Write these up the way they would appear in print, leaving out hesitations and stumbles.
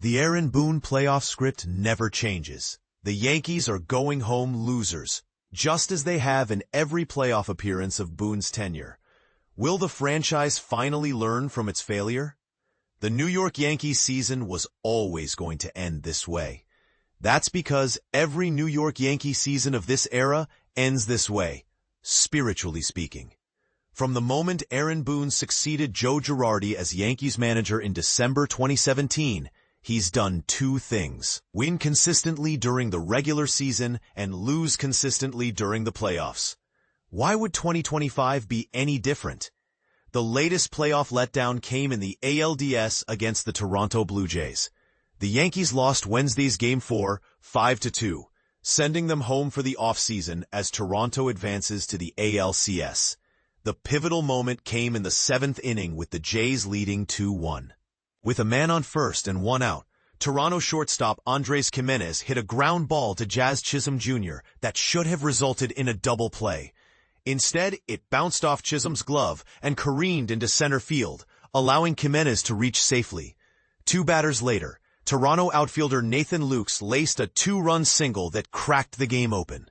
The Aaron Boone playoff script never changes. The Yankees are going home losers, just as they have in every playoff appearance of Boone's tenure. Will the franchise finally learn from its failure? The New York Yankees season was always going to end this way. That's because every New York Yankee season of this era ends this way, spiritually speaking. From the moment Aaron Boone succeeded Joe Girardi as Yankees manager in December 2017, he's done two things: win consistently during the regular season and lose consistently during the playoffs. Why would 2025 be any different? The latest playoff letdown came in the ALDS against the Toronto Blue Jays. The Yankees lost Wednesday's Game 4, 5-2, sending them home for the offseason as Toronto advances to the ALCS. The pivotal moment came in the seventh inning with the Jays leading 2-1. With a man on first and one out, Toronto shortstop Andres Gimenez hit a ground ball to Jazz Chisholm Jr. that should have resulted in a double play. Instead, it bounced off Chisholm's glove and careened into center field, allowing Gimenez to reach safely. Two batters later, Toronto outfielder Nathan Lukes laced a two-run single that cracked the game open.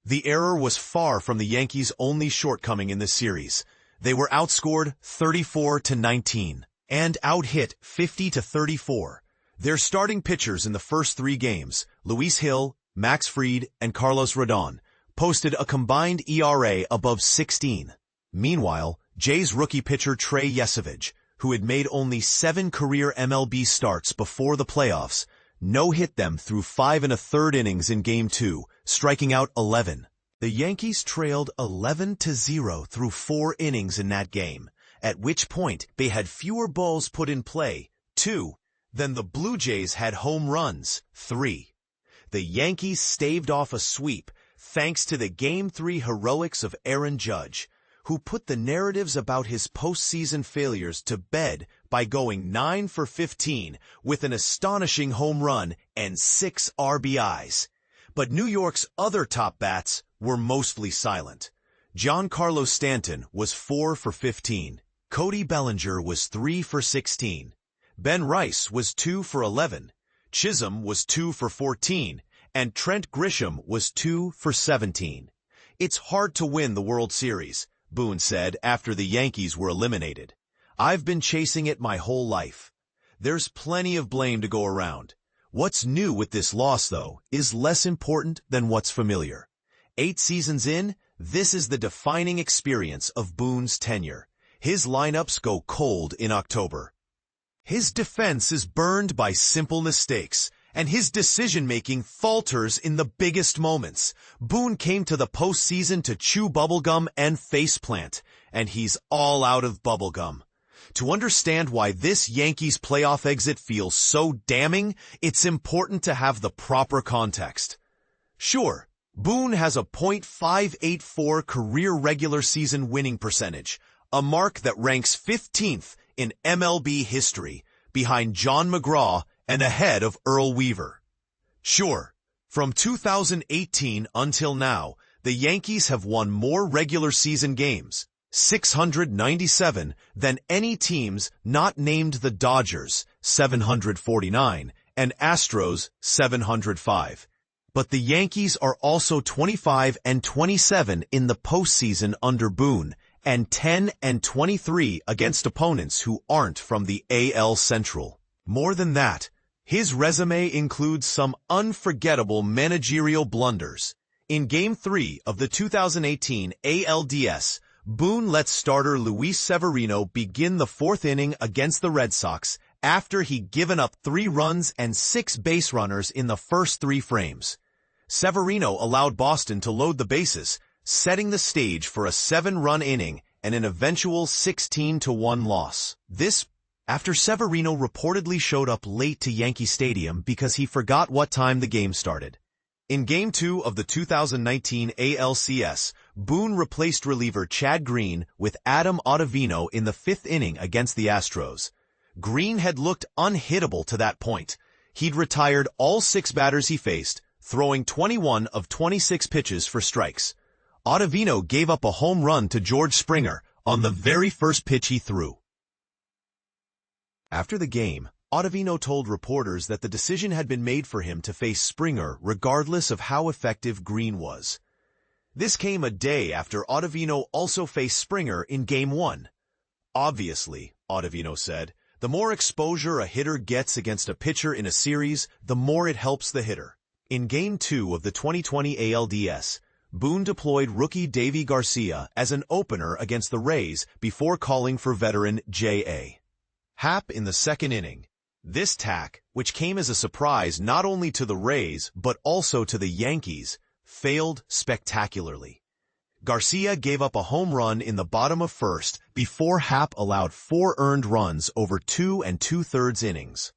The error was far from the Yankees' only shortcoming in the series. They were outscored 34-19. And out-hit 50-34. Their starting pitchers in the first three games, Luis Hill, Max Fried, and Carlos Rodon, posted a combined ERA above 16. Meanwhile, Jays rookie pitcher Trey Yesavage, who had made only 7 career MLB starts before the playoffs, no-hit them through 5 1/3 innings in Game 2, striking out 11. The Yankees trailed 11-0 through 4 innings in that game, at which point they had fewer balls put in play, 2, than the Blue Jays had home runs, 3. The Yankees staved off a sweep thanks to the Game 3 heroics of Aaron Judge, who put the narratives about his postseason failures to bed by going 9 for 15 with an astonishing home run and 6 RBIs. But New York's other top bats were mostly silent. Giancarlo Stanton was 4 for 15. Cody Bellinger was 3 for 16. Ben Rice was 2 for 11. Chisholm was 2 for 14. And Trent Grisham was 2 for 17. "It's hard to win the World Series," Boone said after the Yankees were eliminated. "I've been chasing it my whole life. There's plenty of blame to go around. What's new with this loss, though, is less important than what's familiar. 8 seasons in, this is the defining experience of Boone's tenure. His lineups go cold in October. His defense is burned by simple mistakes, and his decision-making falters in the biggest moments. Boone came to the postseason to chew bubblegum and faceplant, and he's all out of bubblegum. To understand why this Yankees playoff exit feels so damning, it's important to have the proper context. Sure, Boone has a .584 career regular season winning percentage, a mark that ranks 15th in MLB history, behind John McGraw and ahead of Earl Weaver. Sure, from 2018 until now, the Yankees have won more regular season games, 697, than any teams not named the Dodgers, 749, and Astros, 705. But the Yankees are also 25-27 in the postseason under Boone, and 10-23 against opponents who aren't from the AL Central. More than that, his resume includes some unforgettable managerial blunders. In Game 3 of the 2018 ALDS, Boone let starter Luis Severino begin the 4th inning against the Red Sox after he'd given up 3 runs and 6 base runners in the first 3 frames. Severino allowed Boston to load the bases, setting the stage for a 7-run inning and an eventual 16-1 loss. This after Severino reportedly showed up late to Yankee Stadium because he forgot what time the game started. In Game 2 of the 2019 ALCS, Boone replaced reliever Chad Green with Adam Ottavino in the 5th inning against the Astros. Green had looked unhittable to that point. He'd retired all 6 batters he faced, throwing 21 of 26 pitches for strikes. Ottavino gave up a home run to George Springer on the very first pitch he threw. After the game, Ottavino told reporters that the decision had been made for him to face Springer regardless of how effective Green was. This came a day after Ottavino also faced Springer in Game 1. Obviously, Ottavino said, the more exposure a hitter gets against a pitcher in a series, the more it helps the hitter. In Game 2 of the 2020 ALDS, Boone deployed rookie Deivi Garcia as an opener against the Rays before calling for veteran J.A. Happ in the second inning. This tack, which came as a surprise not only to the Rays but also to the Yankees, failed spectacularly. Garcia gave up a home run in the bottom of first before Happ allowed 4 earned runs over 2 2/3 innings.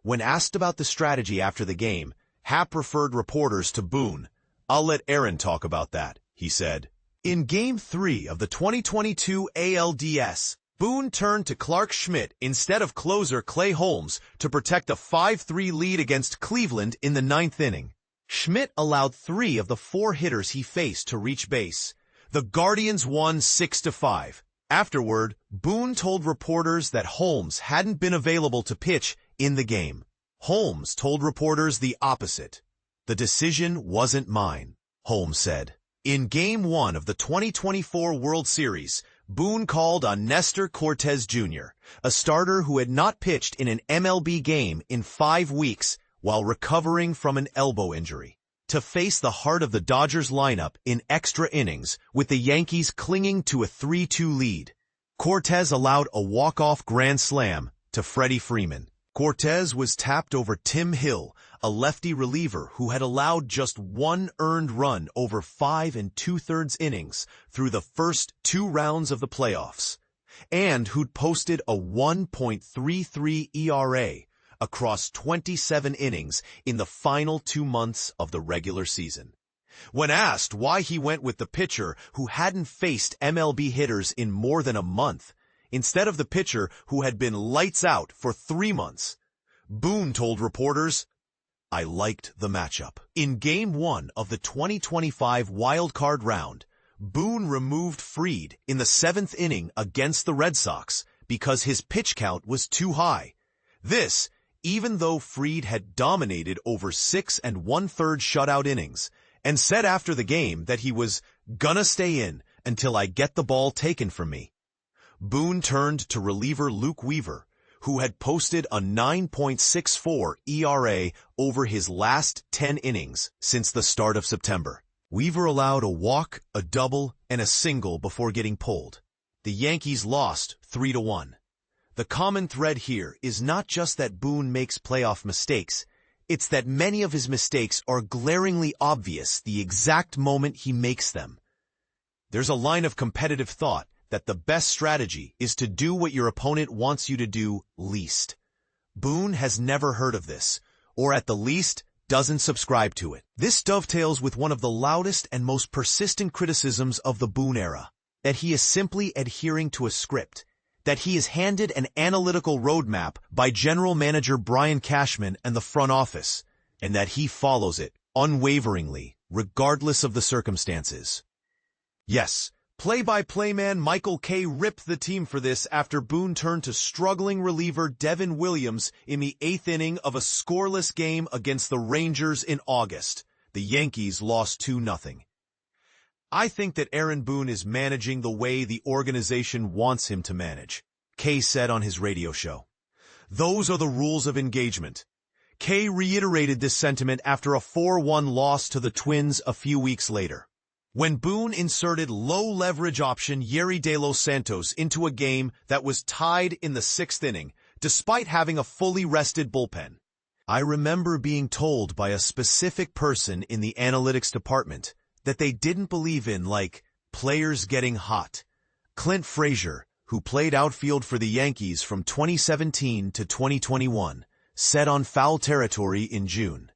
When asked about the strategy after the game, Happ referred reporters to Boone. "I'll let Aaron talk about that," he said. In Game 3 of the 2022 ALDS, Boone turned to Clark Schmidt instead of closer Clay Holmes to protect a 5-3 lead against Cleveland in the 9th inning. Schmidt allowed 3 of the 4 hitters he faced to reach base. The Guardians won 6-5. Afterward, Boone told reporters that Holmes hadn't been available to pitch in the game. Holmes told reporters the opposite. "The decision wasn't mine," Holmes said. In Game 1 of the 2024 World Series, Boone called on Nestor Cortes Jr., a starter who had not pitched in an MLB game in 5 weeks while recovering from an elbow injury, to face the heart of the Dodgers lineup in extra innings with the Yankees clinging to a 3-2 lead. Cortes allowed a walk-off grand slam to Freddie Freeman. Cortes was tapped over Tim Hill, a lefty reliever who had allowed just 1 earned run over 5 2/3 innings through the first 2 rounds of the playoffs, and who'd posted a 1.33 ERA across 27 innings in the final 2 months of the regular season. When asked why he went with the pitcher who hadn't faced MLB hitters in more than a month, instead of the pitcher who had been lights out for 3 months, Boone told reporters, "I liked the matchup." In Game 1 of the 2025 wildcard round, Boone removed Fried in the 7th inning against the Red Sox because his pitch count was too high. This, even though Fried had dominated over 6 1/3 shutout innings, and said after the game that he was gonna stay in until I get the ball taken from me. Boone turned to reliever Luke Weaver, who had posted a 9.64 ERA over his last 10 innings since the start of September. Weaver allowed a walk, a double, and a single before getting pulled. The Yankees lost 3-1. The common thread here is not just that Boone makes playoff mistakes, it's that many of his mistakes are glaringly obvious the exact moment he makes them. There's a line of competitive thought that the best strategy is to do what your opponent wants you to do least. Boone has never heard of this, or at the least, doesn't subscribe to it. This dovetails with one of the loudest and most persistent criticisms of the Boone era, that he is simply adhering to a script, that he is handed an analytical roadmap by general manager Brian Cashman and the front office, and that he follows it unwaveringly, regardless of the circumstances. Yes, play-by-play man Michael Kay ripped the team for this after Boone turned to struggling reliever Devin Williams in the 8th inning of a scoreless game against the Rangers in August. The Yankees lost 2-0. "I think that Aaron Boone is managing the way the organization wants him to manage," Kay said on his radio show. "Those are the rules of engagement." Kay reiterated this sentiment after a 4-1 loss to the Twins a few weeks later, when Boone inserted low-leverage option Yerry De Los Santos into a game that was tied in the 6th inning, despite having a fully rested bullpen. "I remember being told by a specific person in the analytics department that they didn't believe in, players getting hot." Clint Frazier, who played outfield for the Yankees from 2017 to 2021, said on Foul Territory in June,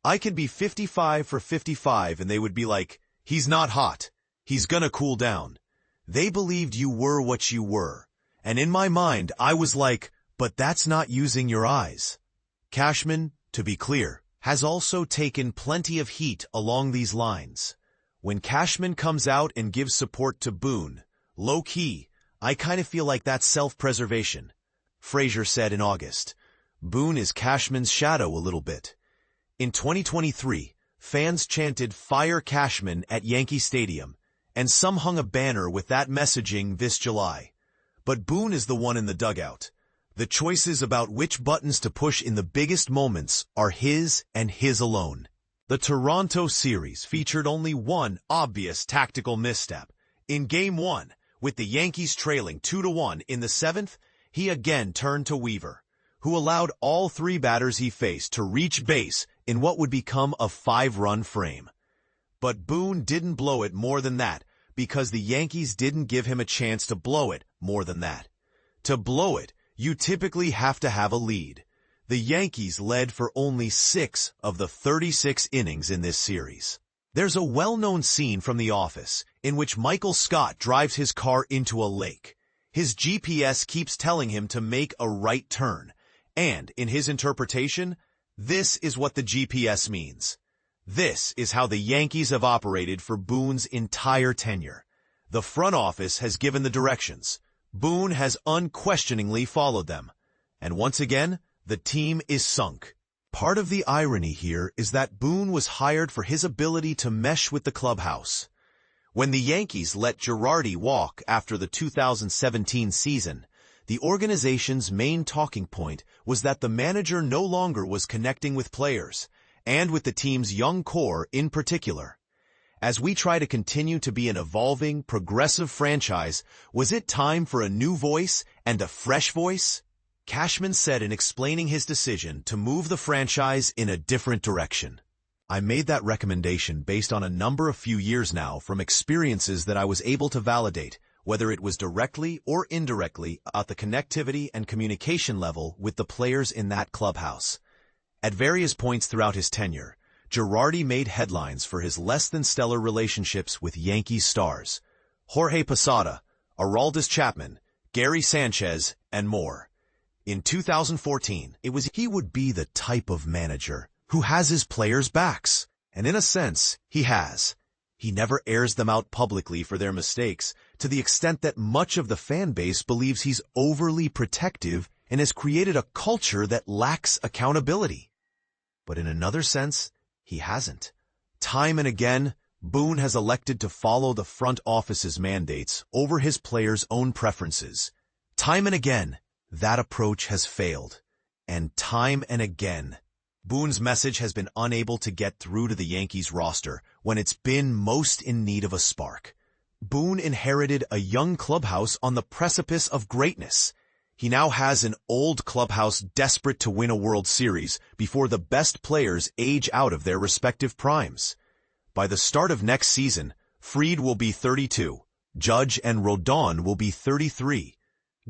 "I could be 55 for 55 and they would be like, 'He's not hot. He's gonna cool down.' They believed you were what you were. And in my mind, I was like, but that's not using your eyes." Cashman, to be clear, has also taken plenty of heat along these lines. When Cashman comes out and gives support to Boone, low-key, I kind of feel like that's self-preservation, Frazier said in August. Boone is Cashman's shadow a little bit. In 2023, fans chanted "Fire Cashman" at Yankee Stadium, and some hung a banner with that messaging this July. But Boone is the one in the dugout. The choices about which buttons to push in the biggest moments are his and his alone. The Toronto series featured only one obvious tactical misstep. In Game 1, with the Yankees trailing 2-1 in the 7th, he again turned to Weaver, who allowed all three batters he faced to reach base in what would become a 5-run frame. But Boone didn't blow it more than that because the Yankees didn't give him a chance to blow it more than that. To blow it, you typically have to have a lead. The Yankees led for only 6 of the 36 innings in this series. There's a well-known scene from The Office in which Michael Scott drives his car into a lake. His GPS keeps telling him to make a right turn, and in his interpretation, this is what the GPS means. This is how the Yankees have operated for Boone's entire tenure. The front office has given the directions. Boone has unquestioningly followed them. And once again, the team is sunk. Part of the irony here is that Boone was hired for his ability to mesh with the clubhouse. When the Yankees let Girardi walk after the 2017 season, the organization's main talking point was that the manager no longer was connecting with players, and with the team's young core in particular. As we try to continue to be an evolving, progressive franchise, was it time for a new voice and a fresh voice? Cashman said in explaining his decision to move the franchise in a different direction. I made that recommendation based on a number of few years now from experiences that I was able to validate, whether it was directly or indirectly, at the connectivity and communication level with the players in that clubhouse. At various points throughout his tenure, Girardi made headlines for his less-than-stellar relationships with Yankees stars, Jorge Posada, Aroldis Chapman, Gary Sanchez, and more. In 2014, it was he would be the type of manager who has his players' backs, and in a sense, he has. He never airs them out publicly for their mistakes, to the extent that much of the fan base believes he's overly protective and has created a culture that lacks accountability. But in another sense, he hasn't. Time and again, Boone has elected to follow the front office's mandates over his players' own preferences. Time and again, that approach has failed. And time and again, Boone's message has been unable to get through to the Yankees roster when it's been most in need of a spark. Boone inherited a young clubhouse on the precipice of greatness. He now has an old clubhouse desperate to win a World Series before the best players age out of their respective primes. By the start of next season, Fried will be 32, Judge and Rodon will be 33.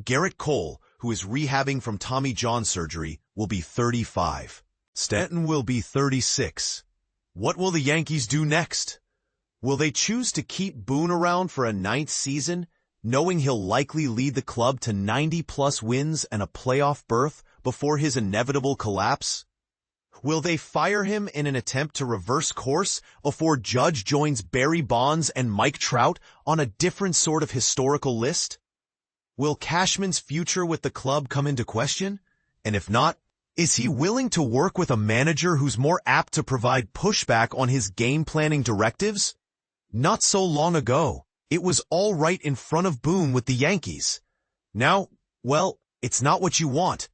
Garrett Cole, who is rehabbing from Tommy John surgery, will be 35. Stanton will be 36. What will the Yankees do next? Will they choose to keep Boone around for a 9th season, knowing he'll likely lead the club to 90-plus wins and a playoff berth before his inevitable collapse? Will they fire him in an attempt to reverse course before Judge joins Barry Bonds and Mike Trout on a different sort of historical list? Will Cashman's future with the club come into question? And if not, is he willing to work with a manager who's more apt to provide pushback on his game-planning directives? Not so long ago, it was all right in front of Boone with the Yankees. Now, well, it's not what you want,